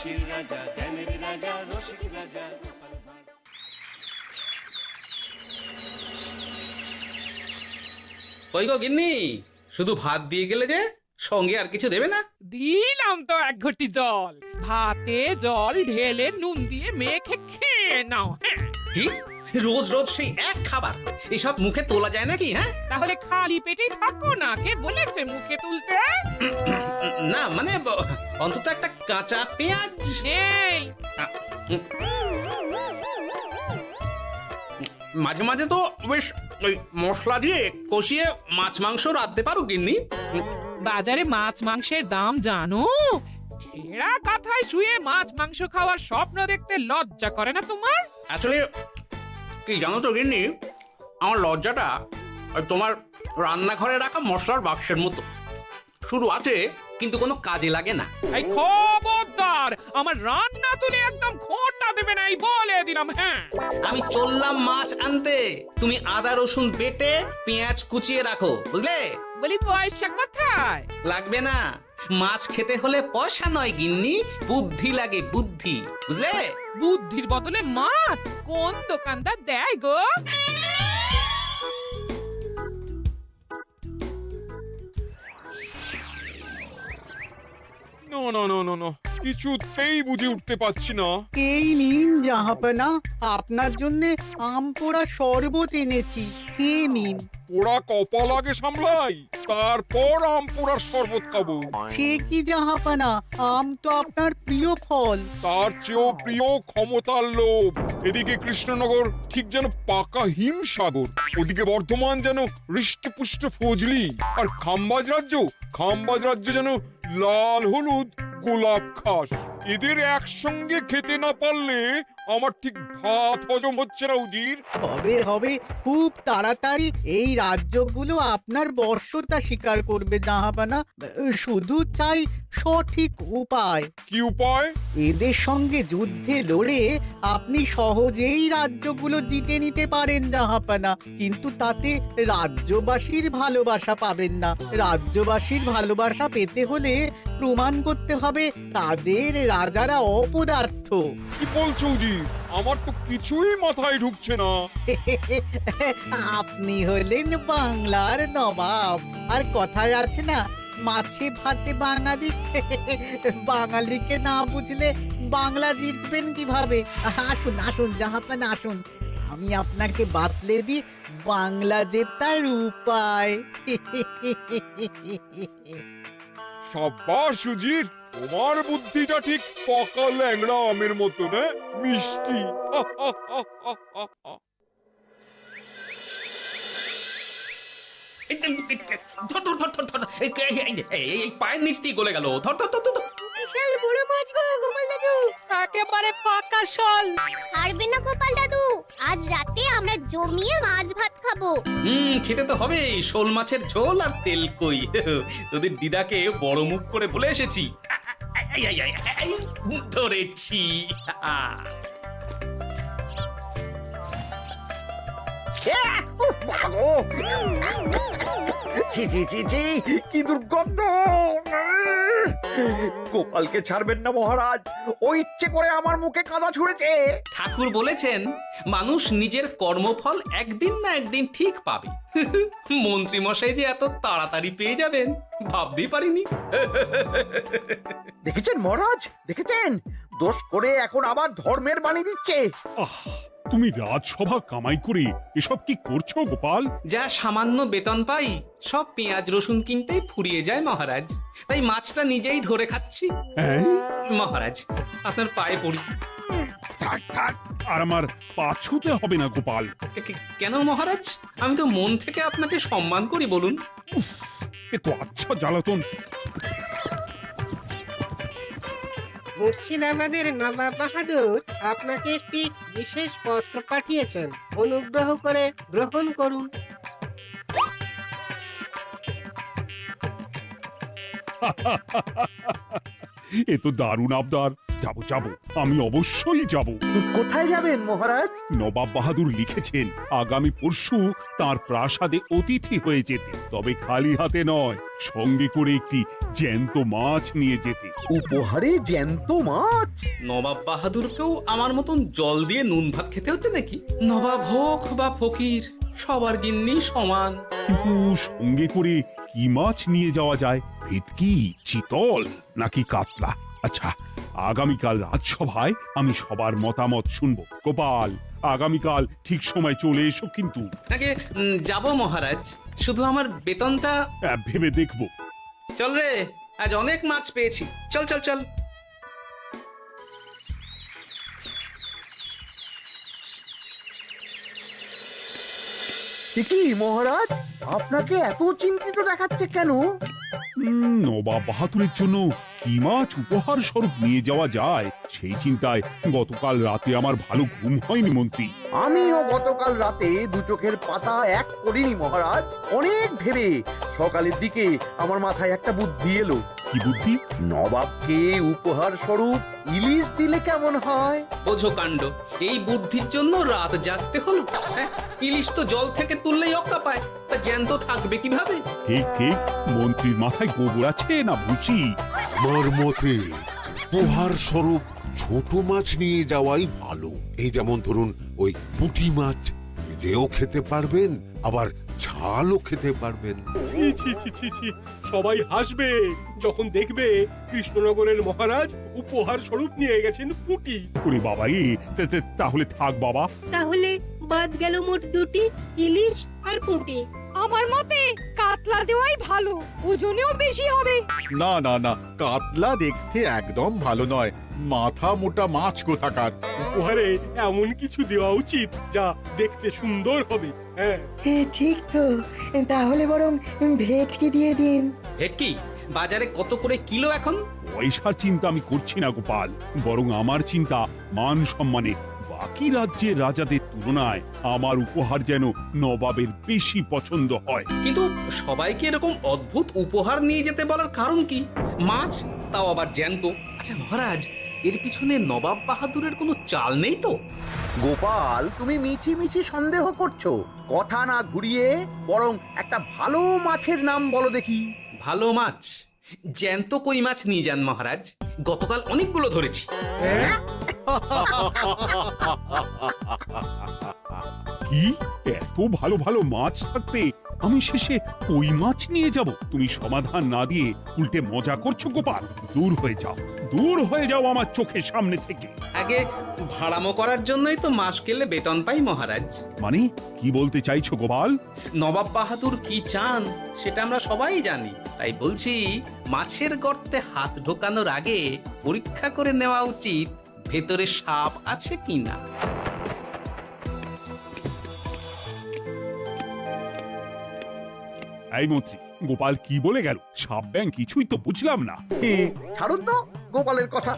হাসির রাজা, জ্ঞানের রাজা, রসিক রাজা। কই গো গিন্নি, শুধু ভাত দিয়ে গেলে যে, সঙ্গে আর কিছু দেবে না? দিলাম তো এক ঘটি জল, ভাতে জল ঢেলে নুন দিয়ে মেখে খেয়ে নাও। হ্যাঁ, কি রোজ রোজ সেই এক খাবার, এসব মুখে তোলা যায় নাকি? হ্যাঁ, তাহলে খালি পেটেই থাকো না, কে বলেছে মুখে তুলতে? না মানে অন্তত একটা কাঁচা পেঁয়াজ। এই মাঝে মাঝে তো বেশ ওই মশলা দিয়ে কষিয়ে মাছ মাংস রাঁধতে পারো গিন্নি। বাজারে মাছ মাংসের দাম জানো? ছেঁড়া কাঁথায় শুয়ে মাছ মাংস খাওয়ার স্বপ্ন দেখতে লজ্জা করে না তোমার? আসলে কি জানো তো গিন্নি, আমার লজ্জাটা ওই তোমার রান্নাঘরে রাখা মশলার বাক্সের মতো, শুধু আছে কিন্তু কোনো কাজে লাগে না। এই খবরদার, আমার রান্না তুলে একদম খোঁটা দেবে না, এই বলে দিলাম। হ্যাঁ, আমি চললাম মাছ আনতে, তুমি আদা রসুন বেটে পেঁয়াজ কুচিয়ে রাখো, বুঝলে? বলি পয়সা কোথায়? লাগবে না, মাছ খেতে হলে পয়সা নয় গিন্নি, বুদ্ধি লাগে, বুদ্ধি, বুঝলে? বুদ্ধির বদলে মাছ কোন দোকানদার দেয় গো? না না না না না, কিছুতেই বুঝে উঠতে পারছি না। এই নিন জাহাপনা, আপনার জন্য আম পোড়া শরবত এনেছি, খেয়ে নিন। ওরা কপাল আগে সামলাই, তারপর আম পোড়ার শরবত খাবো। সে কি জাহাপনা, আম তো আপনার প্রিয় ফল। তার চেয়েও প্রিয় ক্ষমতার লোভ। এদিকে কৃষ্ণনগর ঠিক যেন পাকা হিমসাগর, ওদিকে বর্ধমান যেন হৃষ্টপুষ্ট ফজলি, আর খাম্বাজ রাজ্য যেন লাল হলুদ গোলাপ ঘাস। এদের একসঙ্গে খেতে না পারলে আমার ঠিক ভাত হজম হচ্ছে না উজির। হবে হবে, খুব তাড়াতাড়ি এই রাজ্যগুলো আপনার বর্ষতা স্বীকার করবে জাহাপনা। শুধু চাই সঠিক উপায়। কি উপায়? এদের সঙ্গে যুদ্ধে লড়ে আপনি সহজেই রাজ্যগুলো জিতে নিতে পারেন জাহাপনা, কিন্তু তাতে রাজ্যবাসীর ভালোবাসা পাবেন না। রাজ্যবাসীর ভালোবাসা পেতে হলে প্রমাণ করতে হবে তাদের রাজারা অপদার্থ। কি বলছো উজির? আমার তো কিছুই মাথায় ঢুকছে না। আপনি হলেন বাংলার নবাব, আর কথায় আছে না, মাছে ভাতে বাঙালি। বাঙালিকে না বুঝলে বাংলা জিতবেন কিভাবে? আসুন আসুন জাহাপানা, আসুন, আমি আপনাকে বাতলে দিই বাংলা জেতার উপায়। সাব্বাস উজির, তোমার বুদ্ধিটা ঠিক পাকা ল্যাংড়া আমের মতো, না মিষ্টি। ধর ধর ধর ধর ধর, এই পায়ের নিচ দিয়ে গলে গেল, ধর ধর ধর ধর। বিশাল বড় মাছ গো গোপাল দাদু, একেবারে পাকা শোল। ছাড়বে না গোপাল দাদু, আজ রাতে আমরা জমিয়ে মাছ ভাত খাবো। খেতে তো হবে শোল মাছের ঝোল আর তেল কই। তোদের দিদাকে বড় মুখ করে বলে এসেছি, এই, ধরেছি। ছি ছি ছি ছি, কি দুর্গন্ধ! গোপালকে ছাড়বেন না মহারাজ, ও ইচ্ছে করে আমার মুখে কাদা ছুঁড়েছে। ঠাকুর বলেছেন মানুষ নিজের কর্মফল একদিন না একদিন ঠিক পাবে। মন্ত্রী মশাই যে এত তাড়াতাড়ি পেয়ে যাবেন ভাবতেই পারিনি। দেখেছেন মহারাজ, দেখেছেন? দোষ করে এখন আবার ধর্মের বাণী দিচ্ছে। তুমি রাজসভা কামাই করে এসব কি করছো গোপাল? যা সামান্য বেতন পাই সব পেঁয়াজ রসুন কিনতেই ফুরিয়ে যায় মহারাজ, তাই মাছটা নিজেই ধরে খাচ্ছি। হ্যাঁ? মহারাজ আপনার পায়ে পড়ি। থাক থাক, আর আমার পা ছুঁতে হবে না গোপাল। কেন মহারাজ? আমি তো মন থেকে আপনাকে সম্মান করি, বলুন। এ তো আচ্ছা জ্বালাতন। মুর্শিদাবাদের নবাব বাহাদুর আপনাকে একটি বিশেষ পত্র পাঠিয়েছেন, অনুগ্রহ করে গ্রহণ করুন। এ তো দারুণ আবদার। যাবো যাবো, আমি অবশ্যই যাব। কোথায় যাবেন মহারাজ? নবাব বাহাদুর লিখেছেন আগামী পরশু তার প্রাসাদে অতিথি হয়ে যেতে, তবে খালি হাতে নয়, সঙ্গে করে একটি জ্যান্ত মাছ নিয়ে যেতে। উপহারে জ্যান্ত মাছ? নবাব বাহাদুরকেও আমার মতন জল দিয়ে নুন ভাত খেতে হচ্ছে নাকি? নবাব হোক বা ফকির, সবার গিন্নি সমান। কিন্তু সঙ্গে করে কি মাছ নিয়ে যাওয়া যায়? ভেটকি, চিতল নাকি কাতলা? আচ্ছা, আগামীকাল রাজসভায় আমি সবার মতামত শুনবো। গোপাল, আগামীকাল ঠিক সময় চলে এসো কিন্তু। আগে যাব মহারাজ, শুধু আমার বেতনটা। ভেবে দেখবো। চল রে, আজ অনেক মাছ পেয়েছি, চল চল চল। কি মহারাজ, আপনাকে এত চিন্তিত দেখাচ্ছে কেন? নবাব বাহাদুরের জন্য কি মাছ উপহার স্বরূপ নিয়ে যাওয়া যায় সেই চিন্তায় গতকাল রাতে আমার ভালো ঘুম হয়নি মন্ত্রী। আমিও গতকাল রাতে দু চোখের পাতা এক করিনি মহারাজ। অনেক ভেবে সকালের দিকে আমার মাথায় একটা বুদ্ধি এলো। কি বুদ্ধি? নবাবকে উপহার স্বরূপ ইলিশ দিলে কেমন হয়? বোঝো কাণ্ড, এই বুদ্ধির জন্য রাত জাগতে হলো। হ্যাঁ, ইলিশ তো জল থেকে তুললেই অক্কা পায়, তা জ্যান্ত থাকবে কিভাবে? ঠিক ঠিক, মন্ত্রীর মাথায় গোবর আছে না ভুসি? আমার মতে উপহার স্বরূপ ছোট মাছ নিয়ে যাওয়াই ভালো। এই যেমন ধরুন ওই পুঁটি মাছ, যেও খেতে পারবেন আবার ঝালও খেতে পারবেন। ছি ছি ছি ছি ছি, সবাই হাসবে যখন দেখবে কৃষ্ণনগরের মহারাজ উপহার স্বরূপ নিয়ে গেছেন পুঁটি। ওরে বাবা, তাহলে থাক বাবা। তাহলে বাদ গেল মোট দুটি, ইলিশ আর পুঁটি। আমার মতে কাতলা দেওয়াই ভালো, ওজনেও বেশি হবে। না না না, কাতলা দেখতে একদম ভালো নয়, মাথা মোটা মাছ কোথাকার। উপহারে এমন কিছু দেওয়া উচিত যা দেখতে সুন্দর হবে। হ্যাঁ ঠিক তো, তাহলে বরং ভেটকি দিয়ে দিন। ভেটকি বাজারে কত করে কিলো এখন? পয়সার চিন্তা আমি করছি না গোপাল, বরং আমার চিন্তা মান সম্মানে। বাকি রাজ্যের রাজাদের তুলনায় আমার উপহার যেন নবাবের বেশি পছন্দ হয়। কিন্তু সবাইকে এরকম অদ্ভুত উপহার নিয়ে যেতে বলার কারণ কি? মাছ, তাও আবার জ্যান্ত। আচ্ছা মহারাজ, এর পিছনে নবাব বাহাদুরের কোনো চাল নেই তো? গোপাল, তুমি মিছি মিছি সন্দেহ করছো। কথা না ঘুরিয়ে বরং একটা ভালো মাছের নাম বলো দেখি। ভালো মাছ? জ্যান্ত কই মাছ নিয়ে যান মহারাজ, গতকাল অনেকগুলো ধরেছি। কি, এত ভালো ভালো মাছ থাকতে আমি শেষে কই মাছ নিয়ে যাব? তুমি সমাধান না দিয়ে উল্টে মজা করছো গোপাল। দূর হয়ে যাও, দূর হয়ে যাও আমার চোখের সামনে থেকে। আগে ভাড়ামো করার জন্যই তো মাস গেলে বেতন পাই মহারাজ। মানে কি বলতে চাইছো গোপাল? নবাব বাহাদুর কি চান সেটা আমরা সবাই জানি, তাই বলছি মাছের গর্তে হাত ঢোকানোর আগে পরীক্ষা করে নেওয়া উচিত ভেতরে সাপ আছে কিনা। এই মন্ত্রী, গোপাল কি বলে গেল? সাপ ব্যাং কিছুই তো বুঝলাম না। ছাড়ুন তো গোপালের কথা,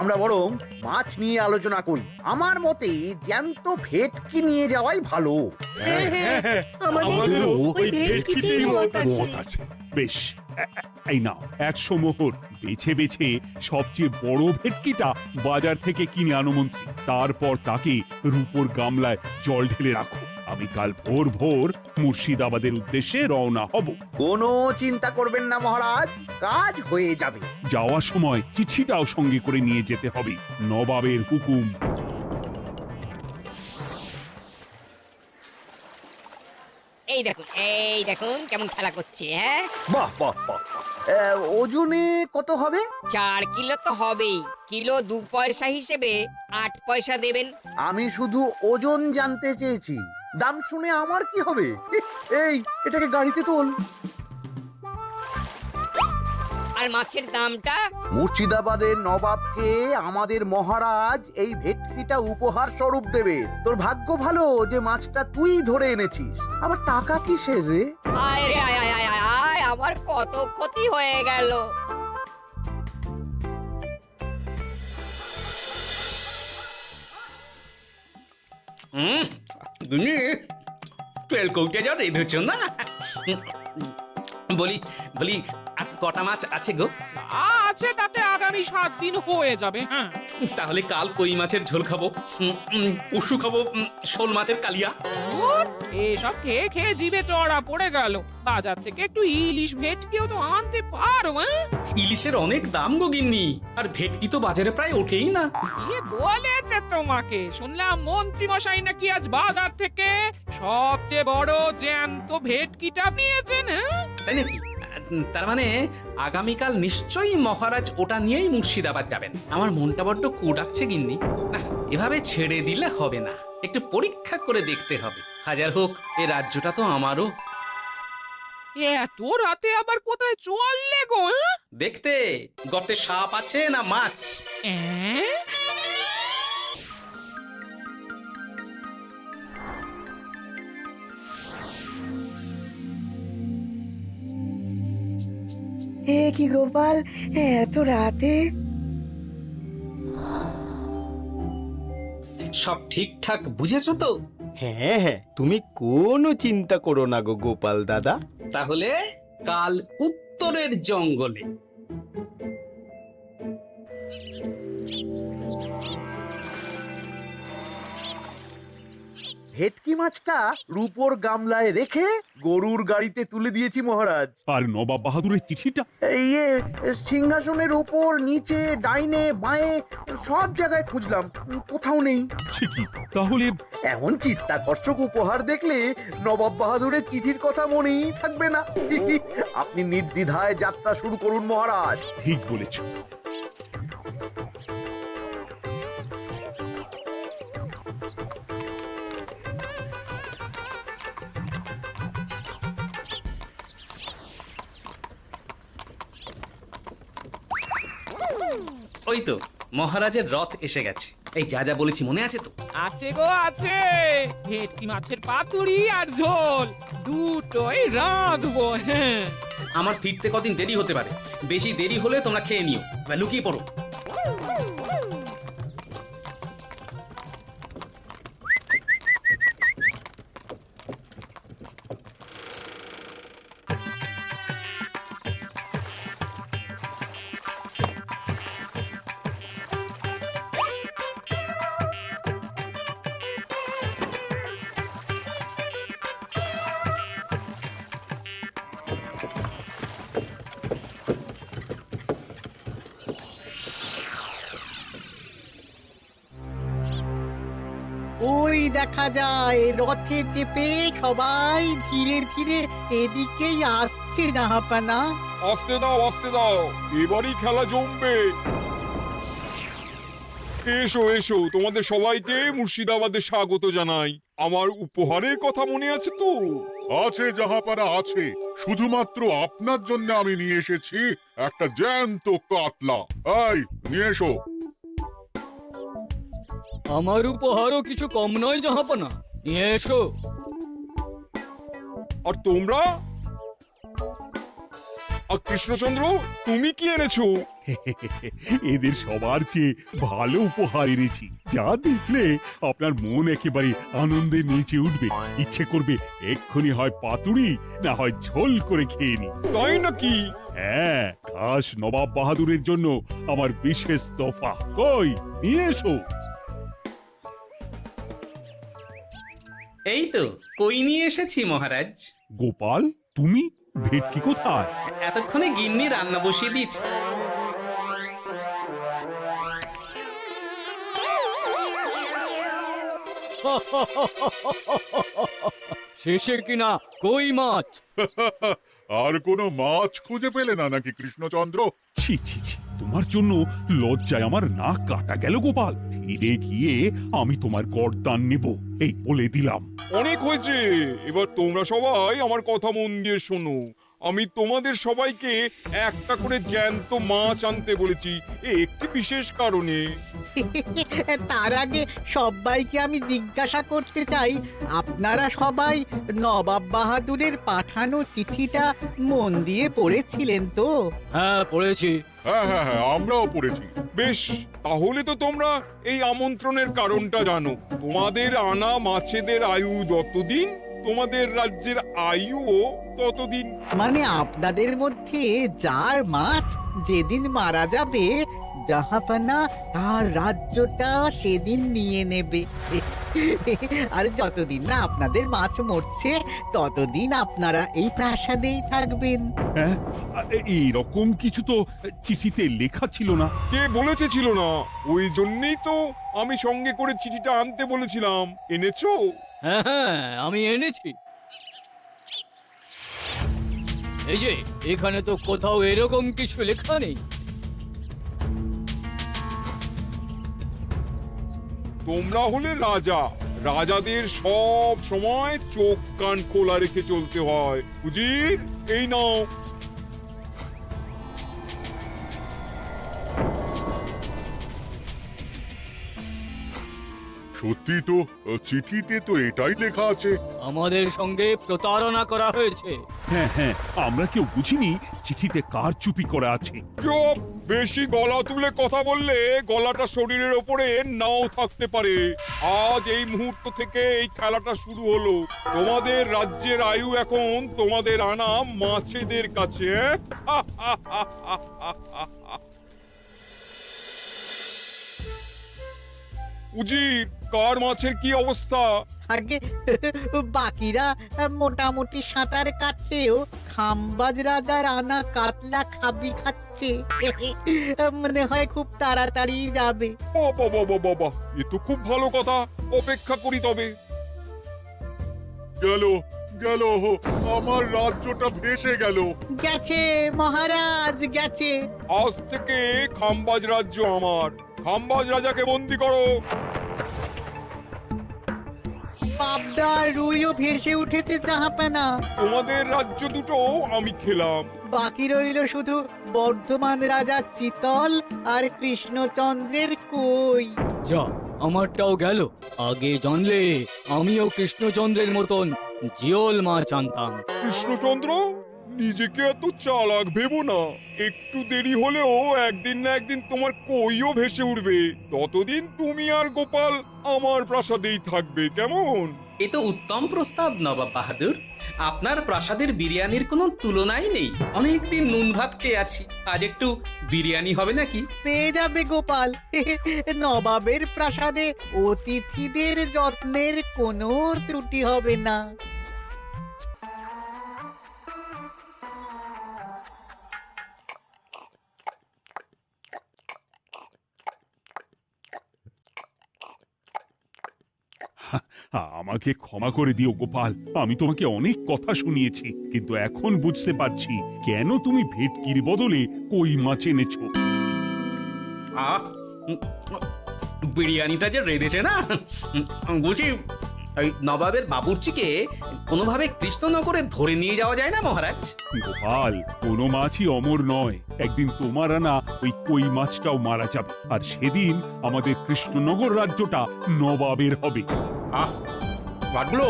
আমরা বরং মাছ নিয়ে আলোচনা করি। আমার মতে জ্যান্ত ভেটকি নিয়ে যাওয়াই ভালো। হ্যাঁ হ্যাঁ, আমাদের ওই ভেটকিতেই মত আছে। বেশ, এই নাও 100 মোহর। বেছে বেছে সবচেয়ে বড় ভেটকিটা বাজার থেকে কিনে আনো মন্ত্রী। তারপর তাকে রূপোর গামলায় জল ঢেলে রাখো। আমি কাল ভোর ভোর মুর্শিদাবাদের উদ্দেশ্যে রওনা হব। কোনো চিন্তা করবেন না মহারাজ, কাজ হয়ে যাবে। যাওয়ার সময় চিঠিটাও সঙ্গে করে নিয়ে যেতে হবে। নবাবের হুকুম। এই দেখুন কেমন খেলা করছে। হ্যাঁ, বাহ বাহ বাহ। ওজনে কত হবে? 4 কিলো তো হবেই। কিলো 2 পয়সা হিসেবে 8 পয়সা দেবেন। আমি শুধু ওজন জানতে চেয়েছি, দাম শুনে আমার কি হবে? এই, এটাকে গাড়িতে তোল। আর মাছের দামটা? মুর্শিদাবাদের নবাবকে আমাদের মহারাজ এই ভেটকিটা উপহার স্বরূপ দেবে। তোর ভাগ্য ভালো যে মাছটা তুই ধরে এনেছিস। আবার টাকা কিসের রে? আয় রে আয় আয় আয় আয় আয়, আমার কত ক্ষতি হয়ে গেল। গুনি তেল কৌটে যা রেঁধেছ না। বলি বলি আর কটা মাছ আছে গো? আছে তাতে আগামী আগামী 7 দিন হয়ে যাবে। হ্যাঁ, তাহলে কাল কই মাছের ঝোল খাবো, পরশু খাবো শোল মাছের কালিয়া। ধুর, এসব খেয়ে খেয়ে জিভে চড়া পড়ে গেল। বাজার থেকে একটু ইলিশ ভেটকিও তো আনতে পারো। হ্যাঁ, ইলিশের অনেক দাম গো গিন্নি, আর ভেটকি তো বাজারে প্রায় ওঠেই না। কে বলেছে তোমাকে? শুনলাম মন্ত্রী মশাই নাকি আজ বাজার থেকে সবচেয়ে বড় জ্যান্ত ভেটকিটা নিয়েছেন। হ্যাঁ, তাই নাকি? তার মানে আগামীকাল নিশ্চয়ই মহারাজ ওটা নিয়েই মুর্শিদাবাদ যাবেন। আমার মনটা বড্ড কু ডাকছে গিন্নি। না, এভাবে ছেড়ে দিলে হবে না, একটু পরীক্ষা করে দেখতে হবে। হাজার হোক এ রাজ্যটা তো আমারও। এত রাতে আবার কোথায় চললে গো? হ্যাঁ? দেখতে গর্তে সাপ আছে না মাছ। অ্যাঁ? এ কি গোপাল, এত রাতে? সব ঠিকঠাক বুঝেছো তো? হ্যাঁ হ্যাঁ, তুমি কোনো চিন্তা করো না গো গোপাল দাদা। তাহলে কাল উত্তরের জঙ্গলে। ভেটকি মাছটা রূপোর গামলায় রেখে গরুর গাড়িতে তুলে দিয়েছি মহারাজ। আর নবাব বাহাদুরের চিঠিটা? ইয়ে, সিংহাসনের ওপর, নিচে, ডাইনে, বাঁয়ে সব জায়গায় খুঁজলাম, কোথাও নেই। সে কি তাহলে? এমন চিত্তাকর্ষক উপহার দেখলে নবাব বাহাদুরের চিঠির কথা মনেই থাকবে না। আপনি নির্দ্বিধায় যাত্রা শুরু করুন মহারাজ। ঠিক বলেছ। ওই তো মহারাজের রথ এসে গেছে। এই যা যা বলেছি মনে আছে তো? আছে গো আছে। ভেটকি মাছের পাতুরি আর ঝোল দুটোই রাঁধবো। হ্যাঁ, আমার ফিরতে কদিন দেরি হতে পারে, বেশি দেরি হলে তোমরা খেয়ে নিও, এবার লুকিয়ে পড়ো। ওই দেখা যায় রথে চেপে সবাই ধীরে ধীরে এদিকেই আসছে জাহাপানা। আসতে দাও, আসতে দাও, এবারই খেলা জমবে। এসো এসো, তোমাদের সবাইকে মুর্শিদাবাদে স্বাগত জানাই। আমার উপহারের কথা মনে আছে তো? আছে জাহাপানা আছে, শুধুমাত্র আপনার জন্য আমি নিয়ে এসেছি একটা জ্যান্ত কাতলা। এই নিয়ে এসো। আমার উপহারও কিছু কম নয় জাহাপানা, নিয়ে এসো। আর তোমরা? আর কৃষ্ণচন্দ্র, তুমি কি এনেছো? এদের সবার চেয়ে ভালো উপহার এনেছি, যা দেখলে আপনার মন একেবারে আনন্দে নেচে উঠবে। ইচ্ছে করবে এক্ষুনি হয় পাতুরি না হয় ঝোল করে খেয়ে নি। তাই নাকি? হ্যাঁ, খাস নবাব বাহাদুরের জন্য আমার বিশেষ তোফা। কই, নিয়ে এসো। এই তো কই নিয়ে এসেছি মহারাজ। গোপাল, তুমি? ভেটকি কোথায়? এতক্ষণে গিন্নি রান্না বসিয়ে দিয়েছে। শেষে কিনা কই মাছ। আর কোনো মাছ খুঁজে পেলে না নাকি কৃষ্ণচন্দ্র? ছি ছি ছি, তোমার জন্য লজ্জায় আমার নাক কাটা গেল গোপাল। ফিরে গিয়ে আমি তোমার গর্দান নেব, এই বলে দিলাম। অনেক হয়েছে, এবার তোমরা সবাই আমার কথা মন দিয়ে শোনো। আমি তোমাদের সবাইকে একটা করে জ্যান্ত মাছ আনতে বলেছি একটি বিশেষ কারণে। তার আগে সবাইকে আমি জিজ্ঞাসা করতে চাই, আপনারা সবাই নবাব বাহাদুরের পাঠানো চিঠিটা মন দিয়ে পড়েছিলেন তো? হ্যাঁ পড়েছি। হ্যাঁ হ্যাঁ হ্যাঁ, আমরাও পড়েছি। বেশ, তাহলে তো তোমরা এই আমন্ত্রণের কারণটা জানো। তোমাদের আনা মাছেদের আয়ু যতদিন তোমাদের রাজ্যের আয়ুও ততদিন। মানে আপনাদের মধ্যে যার মাছ যেদিন মারা যাবে, জাহাপানা তার রাজ্যটা সেদিন নিয়ে নেবে। আর যতদিন না আপনাদের মাছ মরছে, ততদিন আপনারা এই প্রাসাদেই থাকবেন। হ্যাঁ, এইরকম কিছু তো চিঠিতে লেখা ছিল না। কে বলেছে ছিল না? ওই জন্যই তো আমি সঙ্গে করে চিঠিটা আনতে বলেছিলাম। এনেছো? হ্যাঁ হ্যাঁ, আমি এনেছি। এই যে, এখানে তো কোথাও এরকম কিছু লেখা নেই। তোমরা হলে রাজা, রাজাদের সব সময় চোখ কান খোলা রেখে চলতে হয়। উজির, এই নাও। সত্যি তো, চিঠিতে তো এটাই লেখা আছে। আমাদের সঙ্গে প্রতারণা করা হয়েছে। হ্যাঁ হ্যাঁ, আমরা কেউ বুঝিনি চিঠিতে কার চুপি করা আছে। চুপ! বেশি গলা তুলে কথা বললে গলাটা শরীরের ওপরে নাও থাকতে পারে। আজ এই মুহূর্ত থেকে এই খেলাটা শুরু হলো। তোমাদের রাজ্যের আয়ু এখন তোমাদের আনা মাছেদের কাছে। উজির, কার মাছের কি অবস্থা? আগে বাকিরা মোটামুটি সাঁতার কাটছেও, খাম্বাজ রাজার আনা কাতলা খাবি খাচ্ছে। মনে হয় খুব তাড়াতাড়ি যাবে। বাবা বাবা বাবা, এ তো খুব ভালো কথা। অপেক্ষা করি তবে। গেল গেল, আমার রাজ্যটা ভেসে গেল। গেছে মহারাজ, গেছে। আজ থেকে খাম্বাজ রাজ্য আমার। খাম্বাজ রাজাকে বন্দি করো। পাবদার রুইও ভেসে উঠেছে জাহাপানা। তোমাদের রাজ্য দুটো আমি খেলাম। বাকি রইল শুধু বর্ধমান রাজা চিতল আর কৃষ্ণচন্দ্রের কই। যা, আমারটাও গেল। আগে জানলে আমিও কৃষ্ণচন্দ্রের মতন জিওল মাছ আনতাম। কৃষ্ণচন্দ্র, নিজেকে এত চালাক ভেবো না। একটু দেরি হলেও একদিন না একদিন তোমার কইও ভেসে উঠবে। ততদিন তুমি আর গোপাল আমার প্রাসাদেই থাকবে, কেমন? এ তো উত্তম প্রস্তাব নবাব বাহাদুর। আপনার প্রাসাদের বিরিয়ানির কোনো তুলনাই নেই। অনেকদিন নুন ভাত খেয়ে আছি, আজ একটু বিরিয়ানি হবে নাকি? পেয়ে যাবে গোপাল। নবাবের প্রাসাদে অতিথিদের যত্নের কোনো ত্রুটি হবে না। আমাকে ক্ষমা করে দিও গোপাল, আমি তোমাকে অনেক কথা শুনিয়েছি, কিন্তু এখন বুঝতে পারছি কেন তুমি ভেটকির বদলে কই মাছ এনেছো। আহ, বিরিয়ানিটা যে রেঁধেছে না, বুঝি এই নবাবের বাবুর্চিকে কোনোভাবে কৃষ্ণনগরে ধরে নিয়ে যাওয়া যায় না মহারাজ? গোপাল, কোনো মাছই অমর নয়। একদিন তোমার আনা ওই কই মাছটাও মারা যাবে, আর সেদিন আমাদের কৃষ্ণনগর রাজ্যটা নবাবের হবে। আহ, মাছগুলো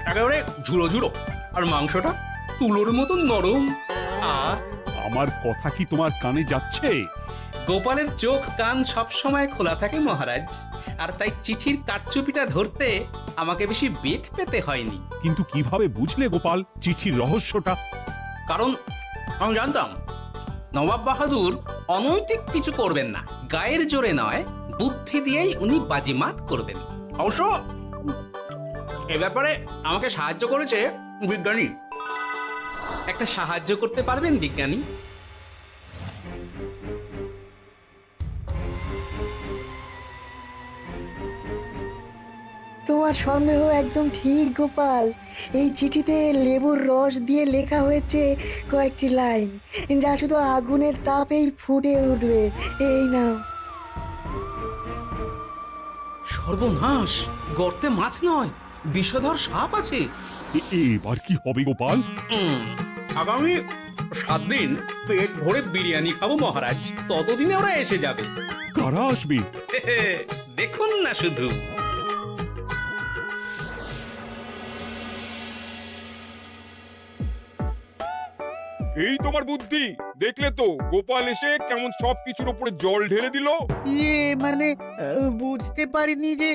একেবারে ঝুড়ো ঝুড়ো, আর মাংসটা তুলোর মতন নরম। আহ, আমার কথা কি তোমার কানে যাচ্ছে? গোপালের চোখ কান সব সময় খোলা থাকে মহারাজ, আর তাই চিঠির কারচুপিটা ধরতে আমাকে বেশি বেগ পেতে হয়নি। কিন্তু কিভাবে বুঝলে গোপাল চিঠির রহস্যটা? কারণ আমি জানতাম নবাব বাহাদুর অনৈতিক কিছু করবেন না। গায়ের জোরে নয়, বুদ্ধি দিয়েই উনি বাজিমাত করবেন। অবশ্য এ ব্যাপারে আমাকে সাহায্য করেছে বিজ্ঞানী। একটা সাহায্য করতে পারবেন বিজ্ঞানী? তোমার সন্দেহ একদম ঠিক গোপাল। এই চিঠিতে লেবুর রস দিয়ে লেখা হয়েছে কয়েকটি লাইন, যা শুধু আগুনের তাপেই ফুটে উঠবে। এই নাও। সর্বনাশ! গর্তে মাছ নয়, বিষধর সাপ আছে। এবার কি হবে গোপাল? আগামী 7 দিন পেট ভরে বিরিয়ানি খাবো মহারাজ। ততদিনে ওরা এসে যাবে। কারা আসবে? দেখুন না শুধু। এই তোমার বুদ্ধি, দেখলে তো গোপাল এসে কেমন সবকিছুর উপরে জল ঢেলে দিল। মানে বুঝতে পারিনি যে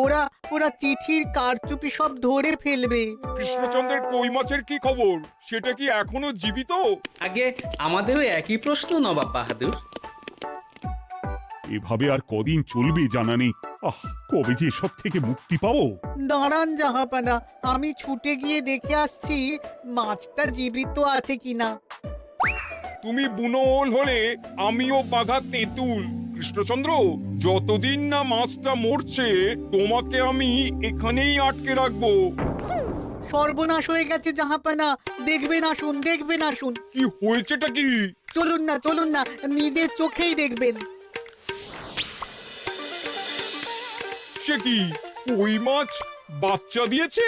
ওরা ওরা চিঠির কারচুপি সব ধরে ফেলবে। কৃষ্ণচন্দ্রের কই মাছের কি খবর? সেটা কি এখনো জীবিত? আগে আমাদেরও একই প্রশ্ন নবাব বাহাদুর। এভাবে আর কদিন চলবে জানা নেই। কবে যে সব থেকে মুক্তি পাবো। দাঁড়ান জাহাপানা, আমি ছুটে গিয়ে দেখে আসছি মাছটা জীবিত আছে কিনা। তুমি বুনোল হলে আমিও বাঘা তেঁতুল। কৃষ্ণচন্দ্র, যতদিন না মাছটা মরছে তোমাকে আমি এখানেই আটকে রাখবো। সর্বনাশ হয়ে গেছে জাহাপানা, দেখবেন আসুন, দেখবেন আসুন। কি হয়েছেটা কি? চলুন না, নিজের চোখেই দেখবেন। সে কি, কই মাছ বাচ্চা দিয়েছে?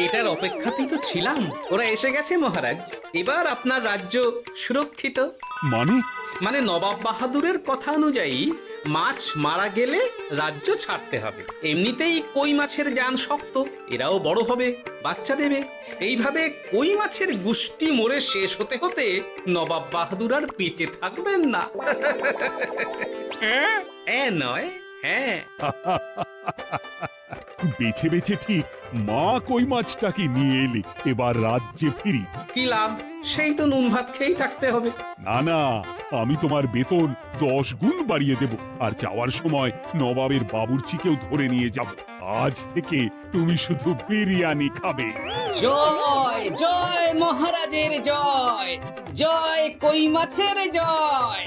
এটার অপেক্ষাতেই তো ছিলাম। ওরা এসে গেছে মহারাজ, এবার আপনার রাজ্য সুরক্ষিত। মানে নবাব বাহাদুরের কথা অনুযায়ী মাছ মারা গেলে রাজ্য ছাড়তে হবে। এমনিতেই কই মাছের জান শক্ত, এরাও বড় হবে, বাচ্চা দেবে। এইভাবে কই মাছের গুষ্টি মরে শেষ হতে হতে নবাব বাহাদুর আর বেঁচে থাকবেন না। হ্যাঁ নয়, হ্যাঁ। বেছে বেছে ঠিক মা কই মাছটাকে নিয়ে এলে এবার রাজ্যে ফিরি। কি লাভ? সেই তো নুন ভাত খেয়েই থাকতে হবে। না, আমি তোমার বেতন 10 গুণ বাড়িয়ে দেব, আর যাওয়ার সময় নবাবের বাবুর্চিকেও ধরে নিয়ে যাব। আজ থেকে তুমি শুধু বিরিয়ানি খাবে। জয় জয় মহারাজের জয়, জয় কই মাছের জয়।